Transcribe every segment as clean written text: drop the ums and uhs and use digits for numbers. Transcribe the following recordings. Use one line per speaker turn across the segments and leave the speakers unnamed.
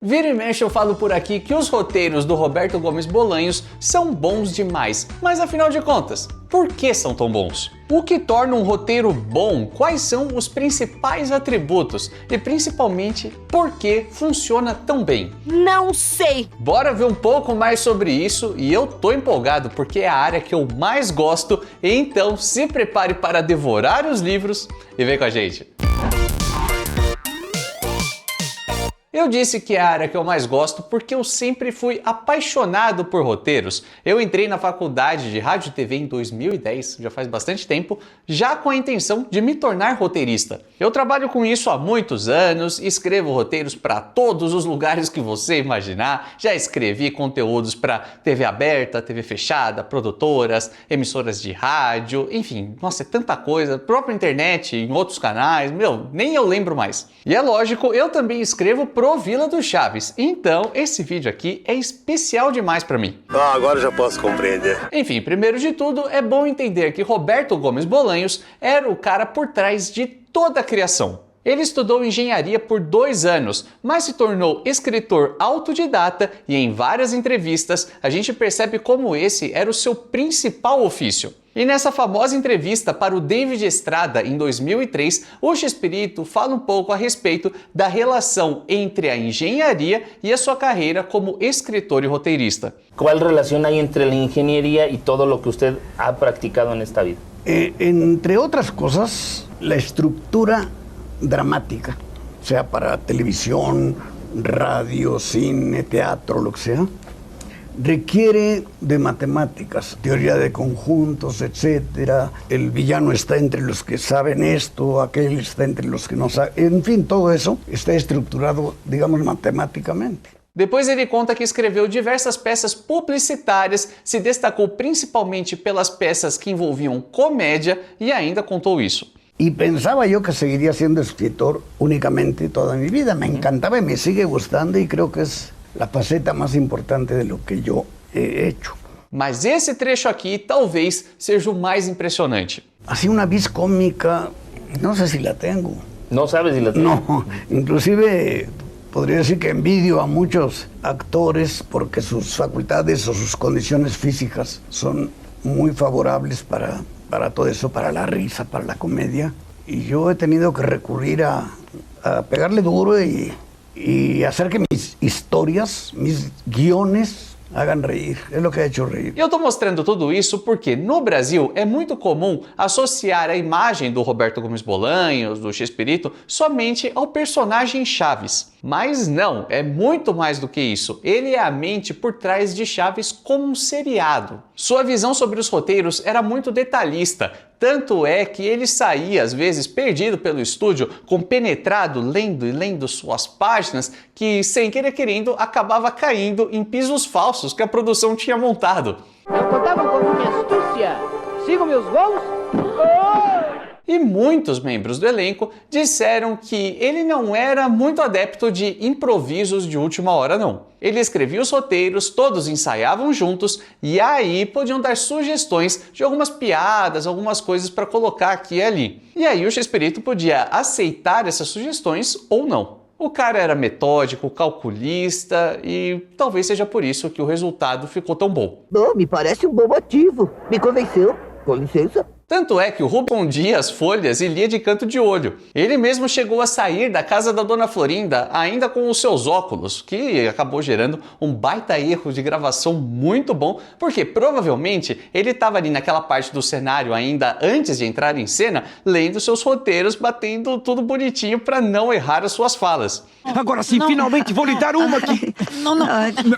Vira e mexe eu falo por aqui que os roteiros do Roberto Gomes Bolanhos são bons demais, mas afinal de contas, por que são tão bons? O que torna um roteiro bom? Quais são os principais atributos? E principalmente, por que funciona tão bem?
Não sei!
Bora ver um pouco mais sobre isso e eu tô empolgado porque é a área que eu mais gosto, então se prepare para devorar os livros e vem com a gente! Eu disse que é a área que eu mais gosto porque eu sempre fui apaixonado por roteiros. Eu entrei na faculdade de rádio e TV em 2010, já faz bastante tempo, já com a intenção de me tornar roteirista. Eu trabalho com isso há muitos anos, escrevo roteiros para todos os lugares que você imaginar, já escrevi conteúdos para TV aberta, TV fechada, produtoras, emissoras de rádio, enfim, nossa, é tanta coisa, própria internet, em outros canais, nem eu lembro mais. E é lógico, eu também escrevo pro Vila do Chaves, então esse vídeo aqui é especial demais para mim.
Agora já posso compreender.
Enfim, primeiro de tudo, é bom entender que Roberto Gomes Bolanhos era o cara por trás de toda a criação. Ele estudou engenharia por 2 anos, mas se tornou escritor autodidata e em várias entrevistas a gente percebe como esse era o seu principal ofício. E nessa famosa entrevista para o David Estrada em 2003, o Chespirito fala um pouco a respeito da relação entre a engenharia e a sua carreira como escritor e roteirista.
Qual relação há entre a engenharia e todo o que você ha practicado nesta vida?
Entre otras cosas, la estructura dramática, sea para televisión, radio, cine, teatro, lo que sea, requiere de matemáticas, teoría de conjuntos, etc. El villano está entre los que saben esto, aquel está entre los que no saben, en fin, todo eso está estructurado, digamos, matemáticamente.
Depois ele conta que escreveu diversas peças publicitárias, se destacou principalmente pelas peças que envolviam comédia e ainda contou isso.
Y pensaba yo que seguiría siendo escritor únicamente toda mi vida. Me encantaba y me sigue gustando y creo que es la faceta más importante de lo que yo he hecho.
Mas esse trecho aqui talvez seja o mais impressionante.
Así una vis cómica, no sé si la tengo.
¿No sabes si la tengo?
No, inclusive podría decir que envidio a muchos actores porque sus facultades o sus condiciones físicas son muy favorables para todo eso, para la risa, para la comedia. Y yo he tenido que recurrir a pegarle duro y hacer que mis historias, mis guiones hagan reír. É o que ha hecho reír.
Eu tô mostrando tudo isso porque no Brasil é muito comum associar a imagem do Roberto Gomes Bolanhos, do Chespirito, somente ao personagem Chaves. Mas não, é muito mais do que isso. Ele é a mente por trás de Chaves como um seriado. Sua visão sobre os roteiros era muito detalhista. Tanto é que ele saía, às vezes, perdido pelo estúdio, compenetrado, lendo e lendo suas páginas, que, sem querer querendo, acabava caindo em pisos falsos que a produção tinha montado.
Eu contava com minha astúcia. Sigo meus gols?
E muitos membros do elenco disseram que ele não era muito adepto de improvisos de última hora, não. Ele escrevia os roteiros, todos ensaiavam juntos e aí podiam dar sugestões de algumas piadas, algumas coisas para colocar aqui e ali. E aí o Chespirito podia aceitar essas sugestões ou não. O cara era metódico, calculista e talvez seja por isso que o resultado ficou tão bom.
Me parece um bom motivo. Me convenceu. Com licença.
Tanto é que o respondia as folhas e lia de canto de olho. Ele mesmo chegou a sair da casa da Dona Florinda ainda com os seus óculos, que acabou gerando um baita erro de gravação muito bom, porque provavelmente ele estava ali naquela parte do cenário ainda antes de entrar em cena, lendo seus roteiros, batendo tudo bonitinho para não errar as suas falas.
Agora sim, finalmente vou lhe dar uma aqui.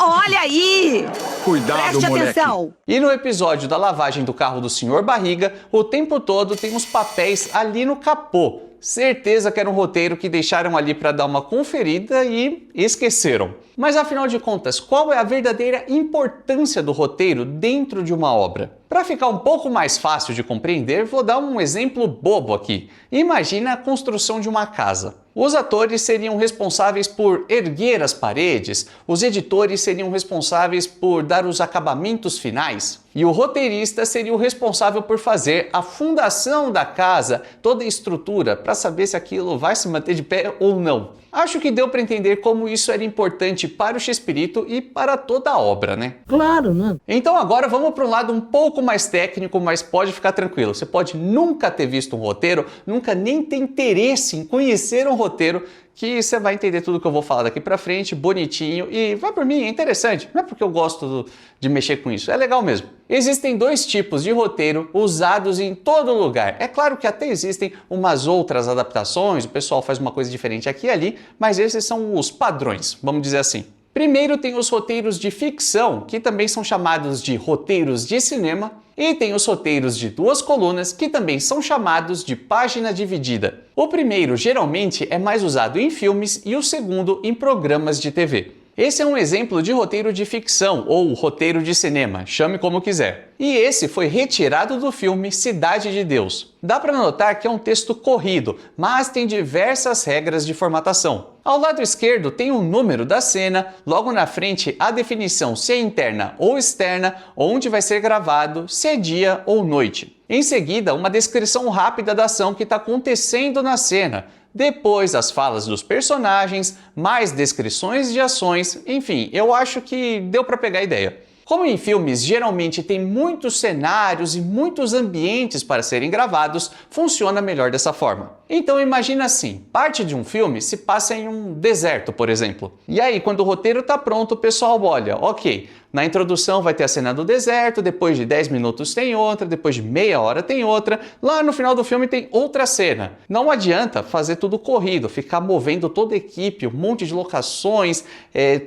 Olha aí!
Cuidado,
Preste
moleque.
atenção!
E no episódio da lavagem do carro do Sr. Barriga, o tempo todo tem uns papéis ali no capô. Certeza que era um roteiro que deixaram ali para dar uma conferida e esqueceram. Mas afinal de contas, qual é a verdadeira importância do roteiro dentro de uma obra? Para ficar um pouco mais fácil de compreender, vou dar um exemplo bobo aqui. Imagina a construção de uma casa. Os atores seriam responsáveis por erguer as paredes, os editores seriam responsáveis por dar os acabamentos finais e o roteirista seria o responsável por fazer a fundação da casa, toda a estrutura, para saber se aquilo vai se manter de pé ou não. Acho que deu para entender como isso era importante para o Chespirito e para toda a obra, né?
Claro, né?
Então agora vamos para um lado um pouco mais técnico, mas pode ficar tranquilo. Você pode nunca ter visto um roteiro, nunca nem ter interesse em conhecer um roteiro, que você vai entender tudo que eu vou falar daqui pra frente, bonitinho, e vai por mim, é interessante. Não é porque eu gosto de mexer com isso, é legal mesmo. Existem dois tipos de roteiro usados em todo lugar. É claro que até existem umas outras adaptações, o pessoal faz uma coisa diferente aqui e ali, mas esses são os padrões, vamos dizer assim. Primeiro tem os roteiros de ficção, que também são chamados de roteiros de cinema, e tem os roteiros de 2 colunas, que também são chamados de página dividida. O primeiro geralmente é mais usado em filmes e o segundo em programas de TV. Esse é um exemplo de roteiro de ficção ou roteiro de cinema, chame como quiser. E esse foi retirado do filme Cidade de Deus. Dá para notar que é um texto corrido, mas tem diversas regras de formatação. Ao lado esquerdo tem o número da cena, logo na frente a definição se é interna ou externa, onde vai ser gravado, se é dia ou noite. Em seguida, uma descrição rápida da ação que está acontecendo na cena. Depois as falas dos personagens, mais descrições de ações, enfim, eu acho que deu para pegar a ideia. Como em filmes geralmente tem muitos cenários e muitos ambientes para serem gravados, funciona melhor dessa forma. Então imagina assim, parte de um filme se passa em um deserto, por exemplo. E aí, quando o roteiro está pronto, o pessoal olha, ok, na introdução vai ter a cena do deserto, depois de 10 minutos tem outra, depois de meia hora tem outra, lá no final do filme tem outra cena. Não adianta fazer tudo corrido, ficar movendo toda a equipe, um monte de locações,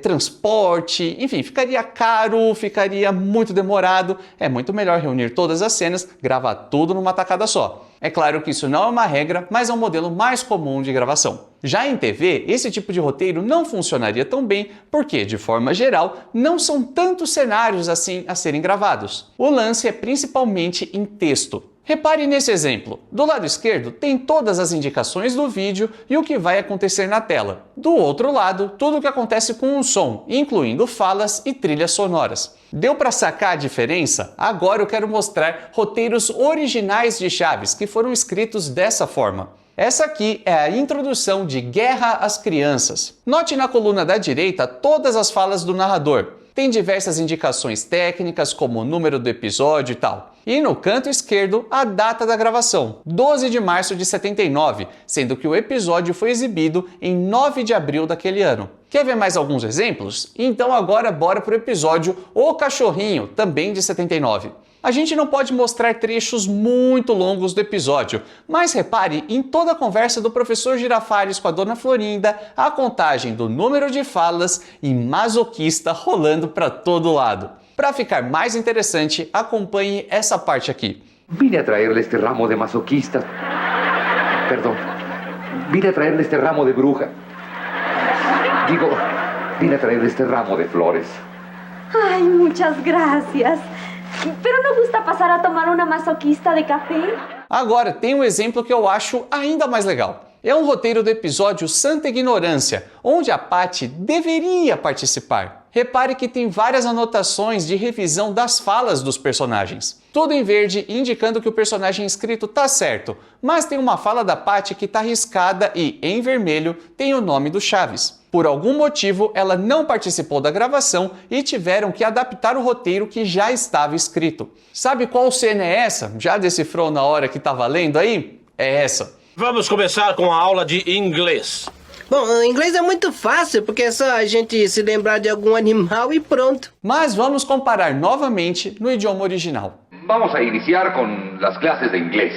transporte, enfim, ficaria caro, ficaria muito demorado. É muito melhor reunir todas as cenas, gravar tudo numa tacada só. É claro que isso não é uma regra, mas é um modelo mais comum de gravação. Já em TV, esse tipo de roteiro não funcionaria tão bem porque, de forma geral, não são tantos cenários assim a serem gravados. O lance é principalmente em texto. Repare nesse exemplo. Do lado esquerdo tem todas as indicações do vídeo e o que vai acontecer na tela. Do outro lado, tudo o que acontece com o som, incluindo falas e trilhas sonoras. Deu para sacar a diferença? Agora eu quero mostrar roteiros originais de Chaves que foram escritos dessa forma. Essa aqui é a introdução de Guerra às Crianças. Note na coluna da direita todas as falas do narrador. Tem diversas indicações técnicas, como o número do episódio e tal. E no canto esquerdo, a data da gravação, 12 de março de 79, sendo que o episódio foi exibido em 9 de abril daquele ano. Quer ver mais alguns exemplos? Então agora bora pro episódio O Cachorrinho, também de 79. A gente não pode mostrar trechos muito longos do episódio, mas repare em toda a conversa do professor Girafales com a dona Florinda, a contagem do número de falas e masoquista rolando para todo lado. Para ficar mais interessante, acompanhe essa parte aqui.
Vine a traerle este ramo de masoquistas. Perdón. Vine a traerle este ramo de bruja. Digo, vine a traerle este ramo de flores.
Ay, muchas gracias. Pero no gusta pasar a tomar una masoquista de café?
Agora tem um exemplo que eu acho ainda mais legal. É um roteiro do episódio Santa Ignorância, onde a Patty deveria participar. Repare que tem várias anotações de revisão das falas dos personagens. Tudo em verde, indicando que o personagem escrito tá certo, mas tem uma fala da Patty que tá riscada e, em vermelho, tem o nome do Chaves. Por algum motivo, ela não participou da gravação e tiveram que adaptar o roteiro que já estava escrito. Sabe qual cena é essa? Já decifrou na hora que estava lendo aí? É essa.
Vamos começar com a aula de inglês.
Bom, o inglês é muito fácil, porque é só a gente se lembrar de algum animal e pronto.
Mas vamos comparar novamente no idioma original.
Vamos a iniciar con las clases de inglés.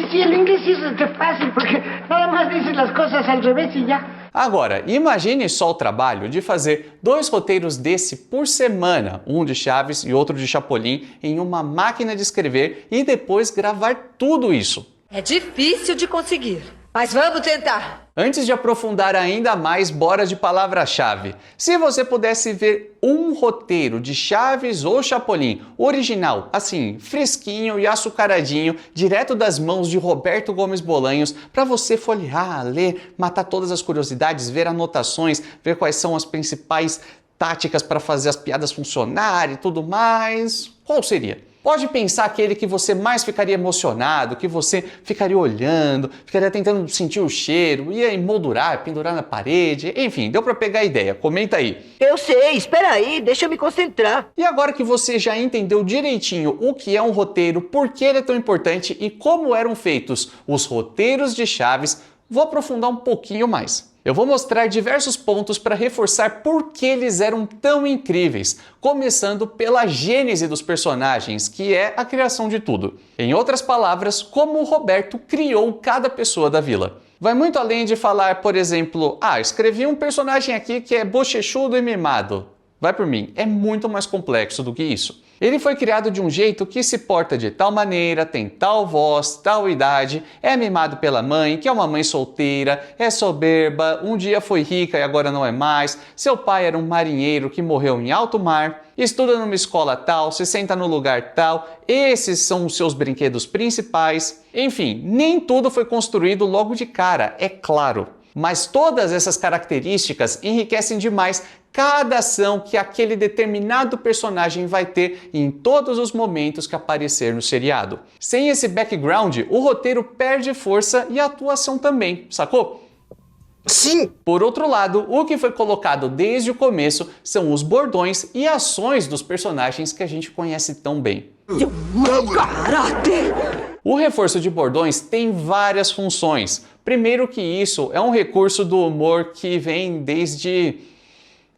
Sí, el inglés es fácil porque nada más dices las cosas al revés y ya.
Agora, imagine só o trabalho de fazer 2 roteiros desse por semana, um de Chaves e outro de Chapolin, em uma máquina de escrever e depois gravar tudo isso.
É difícil de conseguir, mas vamos tentar.
Antes de aprofundar ainda mais, bora de palavra-chave. Se você pudesse ver um roteiro de Chaves ou Chapolin, original, assim, fresquinho e açucaradinho, direto das mãos de Roberto Gomes Bolanhos, para você folhear, ler, matar todas as curiosidades, ver anotações, ver quais são as principais táticas para fazer as piadas funcionarem e tudo mais, qual seria? Pode pensar aquele que você mais ficaria emocionado, que você ficaria olhando, ficaria tentando sentir o cheiro, ia emoldurar, pendurar na parede, enfim, deu pra pegar a ideia. Comenta aí.
Eu sei, espera aí, deixa eu me concentrar.
E agora que você já entendeu direitinho o que é um roteiro, por que ele é tão importante e como eram feitos os roteiros de Chaves, vou aprofundar um pouquinho mais. Eu vou mostrar diversos pontos para reforçar por que eles eram tão incríveis, começando pela gênese dos personagens, que é a criação de tudo. Em outras palavras, como o Roberto criou cada pessoa da vila. Vai muito além de falar, por exemplo, escrevi um personagem aqui que é bochechudo e mimado. Vai por mim, é muito mais complexo do que isso. Ele foi criado de um jeito que se porta de tal maneira, tem tal voz, tal idade, é mimado pela mãe, que é uma mãe solteira, é soberba, um dia foi rica e agora não é mais, seu pai era um marinheiro que morreu em alto mar, estuda numa escola tal, se senta no lugar tal, esses são os seus brinquedos principais. Enfim, nem tudo foi construído logo de cara, é claro. Mas todas essas características enriquecem demais cada ação que aquele determinado personagem vai ter em todos os momentos que aparecer no seriado. Sem esse background, o roteiro perde força e a atuação também, sacou?
Sim!
Por outro lado, o que foi colocado desde o começo são os bordões e ações dos personagens que a gente conhece tão bem. O reforço de bordões tem várias funções. Primeiro que isso é um recurso do humor que vem desde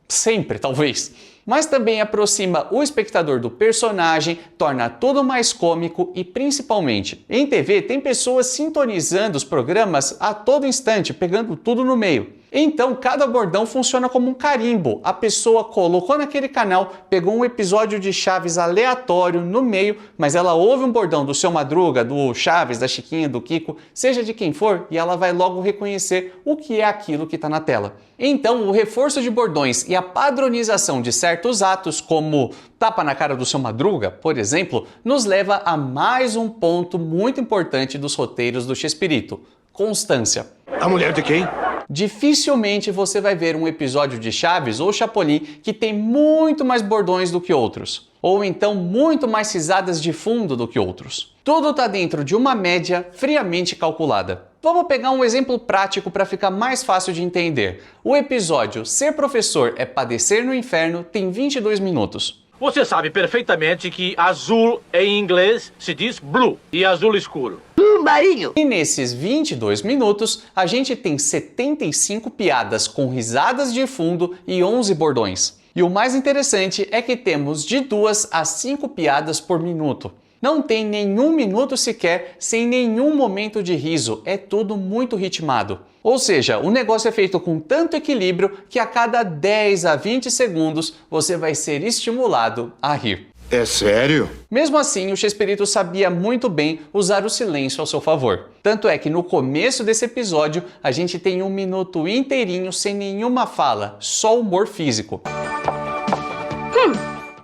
sempre, talvez. Mas também aproxima o espectador do personagem, torna tudo mais cômico e, principalmente, em TV tem pessoas sintonizando os programas a todo instante, pegando tudo no meio. Então, cada bordão funciona como um carimbo. A pessoa colocou naquele canal, pegou um episódio de Chaves aleatório no meio, mas ela ouve um bordão do Seu Madruga, do Chaves, da Chiquinha, do Kiko, seja de quem for, e ela vai logo reconhecer o que é aquilo que está na tela. Então, o reforço de bordões e a padronização de certos atos, como tapa na cara do Seu Madruga, por exemplo, nos leva a mais um ponto muito importante dos roteiros do Chespirito: constância.
A mulher de quem?
Dificilmente você vai ver um episódio de Chaves ou Chapolin que tem muito mais bordões do que outros, ou então muito mais risadas de fundo do que outros. Tudo está dentro de uma média friamente calculada. Vamos pegar um exemplo prático para ficar mais fácil de entender. O episódio Ser Professor é Padecer no Inferno tem 22 minutos.
Você sabe perfeitamente que azul em inglês se diz blue e azul escuro.
Marinho!
E nesses 22 minutos, a gente tem 75 piadas com risadas de fundo e 11 bordões. E o mais interessante é que temos de 2 a 5 piadas por minuto. Não tem nenhum minuto sequer sem nenhum momento de riso, é tudo muito ritmado. Ou seja, o negócio é feito com tanto equilíbrio que a cada 10 a 20 segundos você vai ser estimulado a rir.
É sério?
Mesmo assim, o Chespirito sabia muito bem usar o silêncio ao seu favor. Tanto é que no começo desse episódio, a gente tem 1 minuto inteirinho sem nenhuma fala, só humor físico.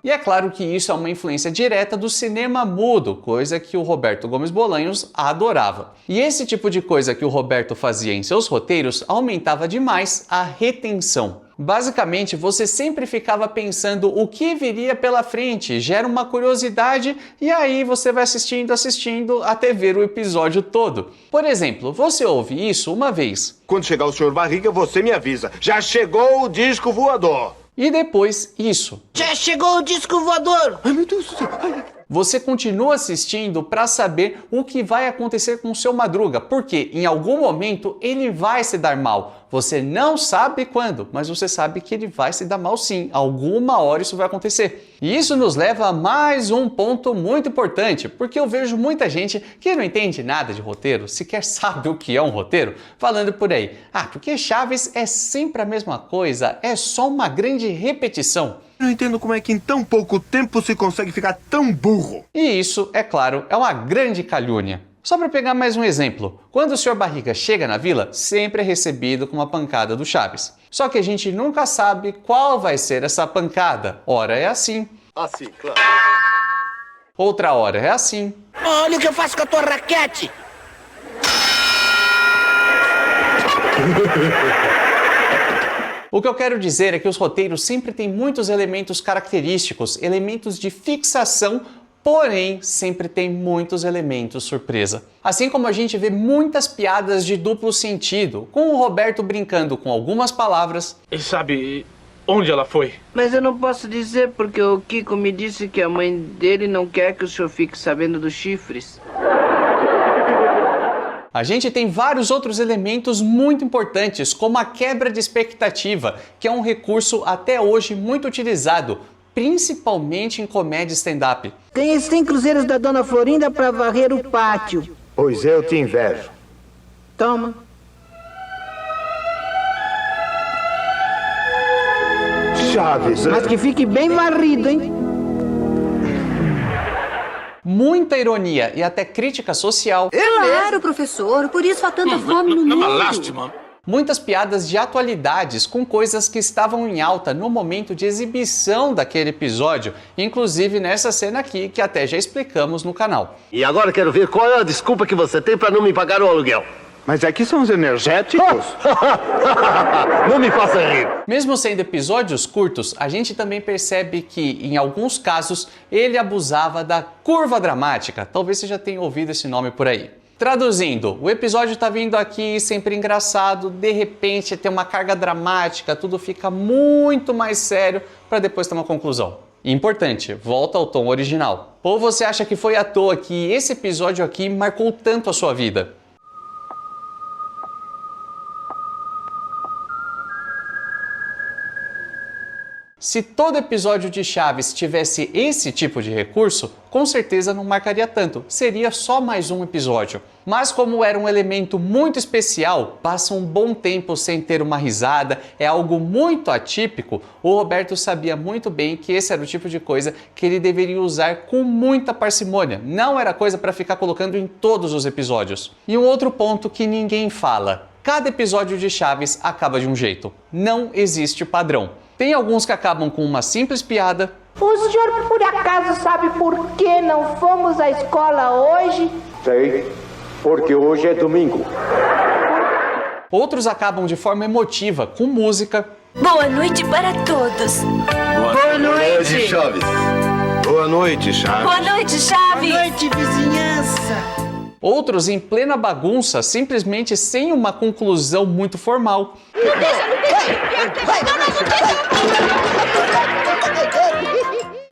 E é claro que isso é uma influência direta do cinema mudo, coisa que o Roberto Gomes Bolanhos adorava. E esse tipo de coisa que o Roberto fazia em seus roteiros aumentava demais a retenção. Basicamente, você sempre ficava pensando o que viria pela frente, gera uma curiosidade e aí você vai assistindo até ver o episódio todo. Por exemplo, você ouve isso uma vez.
Quando chegar o Sr. Barriga, você me avisa. Já chegou o disco voador.
E depois isso.
Já chegou o disco voador!
Ai, meu Deus do céu.
Você continua assistindo para saber o que vai acontecer com o Seu Madruga, porque em algum momento ele vai se dar mal. Você não sabe quando, mas você sabe que ele vai se dar mal sim. Alguma hora isso vai acontecer. E isso nos leva a mais um ponto muito importante, porque eu vejo muita gente que não entende nada de roteiro, sequer sabe o que é um roteiro, falando por aí: porque Chaves é sempre a mesma coisa, é só uma grande repetição.
Não entendo como é que em tão pouco tempo se consegue ficar tão burro.
E isso, é claro, é uma grande calúnia. Só para pegar mais um exemplo, quando o Sr. Barriga chega na vila, sempre é recebido com uma pancada do Chaves. Só que a gente nunca sabe qual vai ser essa pancada. Ora é assim.
Assim, claro.
Outra hora é assim.
Olha o que eu faço com a tua raquete!
O que eu quero dizer é que os roteiros sempre têm muitos elementos característicos, elementos de fixação Porém, sempre tem muitos elementos surpresa. Assim como a gente vê muitas piadas de duplo sentido, com o Roberto brincando com algumas palavras.
E sabe onde ela foi?
Mas eu não posso dizer porque o Kiko me disse que a mãe dele não quer que o senhor fique sabendo dos chifres.
A gente tem vários outros elementos muito importantes, como a quebra de expectativa, que é um recurso até hoje muito utilizado, principalmente em comédia stand-up.
Ganhei 100 cruzeiros da Dona Florinda para varrer o pátio.
Pois eu te invejo.
Toma.
Chaves.
Mas que fique bem varrido, hein?
Muita ironia e até crítica social.
Claro, professor, por isso há tanta fome no mundo.
É uma lástima.
Muitas piadas de atualidades com coisas que estavam em alta no momento de exibição daquele episódio, inclusive nessa cena aqui que até já explicamos no canal.
E agora quero ver qual é a desculpa que você tem para não me pagar o aluguel.
Mas aqui são os energéticos.
Não me faça rir.
Mesmo sendo episódios curtos, a gente também percebe que, em alguns casos, ele abusava da curva dramática. Talvez você já tenha ouvido esse nome por aí. Traduzindo, o episódio tá vindo aqui sempre engraçado, de repente tem uma carga dramática, tudo fica muito mais sério para depois ter uma conclusão. Importante, volta ao tom original. Ou você acha que foi à toa que esse episódio aqui marcou tanto a sua vida? Se todo episódio de Chaves tivesse esse tipo de recurso, com certeza não marcaria tanto, seria só mais um episódio. Mas como era um elemento muito especial, passa um bom tempo sem ter uma risada, é algo muito atípico, o Roberto sabia muito bem que esse era o tipo de coisa que ele deveria usar com muita parcimônia, não era coisa para ficar colocando em todos os episódios. E um outro ponto que ninguém fala, cada episódio de Chaves acaba de um jeito, não existe padrão. Tem alguns que acabam com uma simples piada.
O senhor por acaso sabe por que não fomos à escola hoje?
Sei, porque hoje é domingo.
Outros acabam de forma emotiva, com música.
Boa noite para todos.
Boa noite.
Chaves.
Boa noite, Chaves.
Boa noite, Chaves.
Boa noite, vizinhança.
Outros em plena bagunça, simplesmente sem uma conclusão muito formal.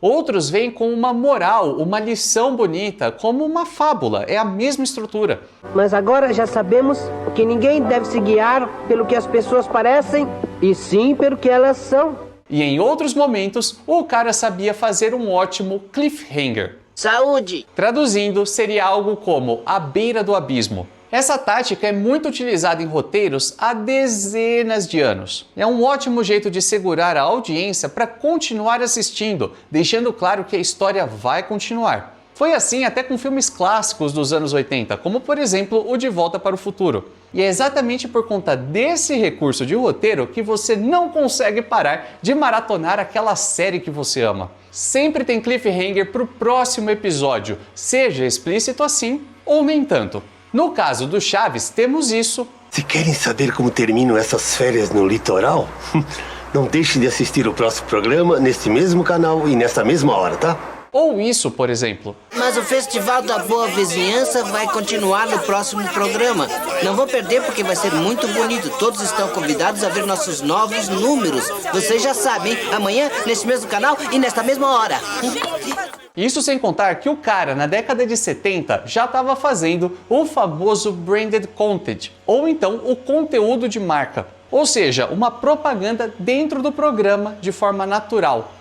Outros vêm com uma moral, uma lição bonita, como uma fábula, é a mesma estrutura.
Mas agora já sabemos que ninguém deve se guiar pelo que as pessoas parecem, e sim pelo que elas são.
E em outros momentos, o cara sabia fazer um ótimo cliffhanger.
Saúde!
Traduzindo, seria algo como a beira do abismo. Essa tática é muito utilizada em roteiros há dezenas de anos. É um ótimo jeito de segurar a audiência para continuar assistindo, deixando claro que a história vai continuar. Foi assim até com filmes clássicos dos anos 80, como por exemplo o De Volta para o Futuro. E é exatamente por conta desse recurso de roteiro que você não consegue parar de maratonar aquela série que você ama. Sempre tem cliffhanger para o próximo episódio, seja explícito assim ou nem tanto. No caso do Chaves, temos isso.
Se querem saber como terminam essas férias no litoral, não deixem de assistir o próximo programa neste mesmo canal e nessa mesma hora, tá?
Ou isso, por exemplo.
Mas o Festival da Boa Vizinhança vai continuar no próximo programa. Não vou perder porque vai ser muito bonito. Todos estão convidados a ver nossos novos números. Vocês já sabem, amanhã, nesse mesmo canal e nesta mesma hora.
Isso sem contar que o cara, na década de 70, já estava fazendo o famoso branded content, ou então o conteúdo de marca. Ou seja, uma propaganda dentro do programa de forma natural.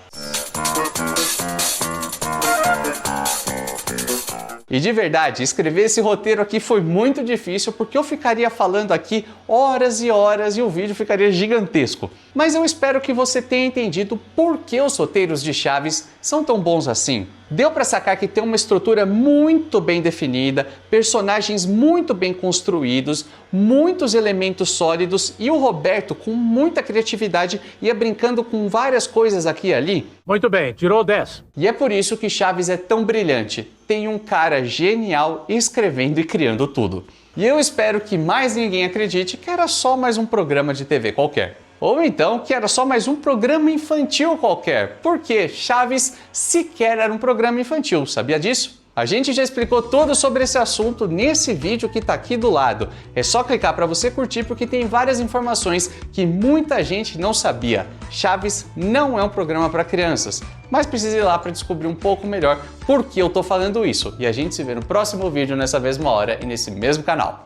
E de verdade, escrever esse roteiro aqui foi muito difícil porque eu ficaria falando aqui horas e horas e o vídeo ficaria gigantesco. Mas eu espero que você tenha entendido por que os roteiros de Chaves são tão bons assim. Deu para sacar que tem uma estrutura muito bem definida, personagens muito bem construídos, muitos elementos sólidos e o Roberto, com muita criatividade, ia brincando com várias coisas aqui e ali.
Muito bem, tirou 10.
E é por isso que Chaves é tão brilhante. Tem um cara genial escrevendo e criando tudo. E eu espero que mais ninguém acredite que era só mais um programa de TV qualquer. Ou então que era só mais um programa infantil qualquer, porque Chaves sequer era um programa infantil, sabia disso? A gente já explicou tudo sobre esse assunto nesse vídeo que tá aqui do lado. É só clicar para você curtir porque tem várias informações que muita gente não sabia. Chaves não é um programa para crianças, mas precisa ir lá para descobrir um pouco melhor por que eu tô falando isso. E a gente se vê no próximo vídeo nessa mesma hora e nesse mesmo canal.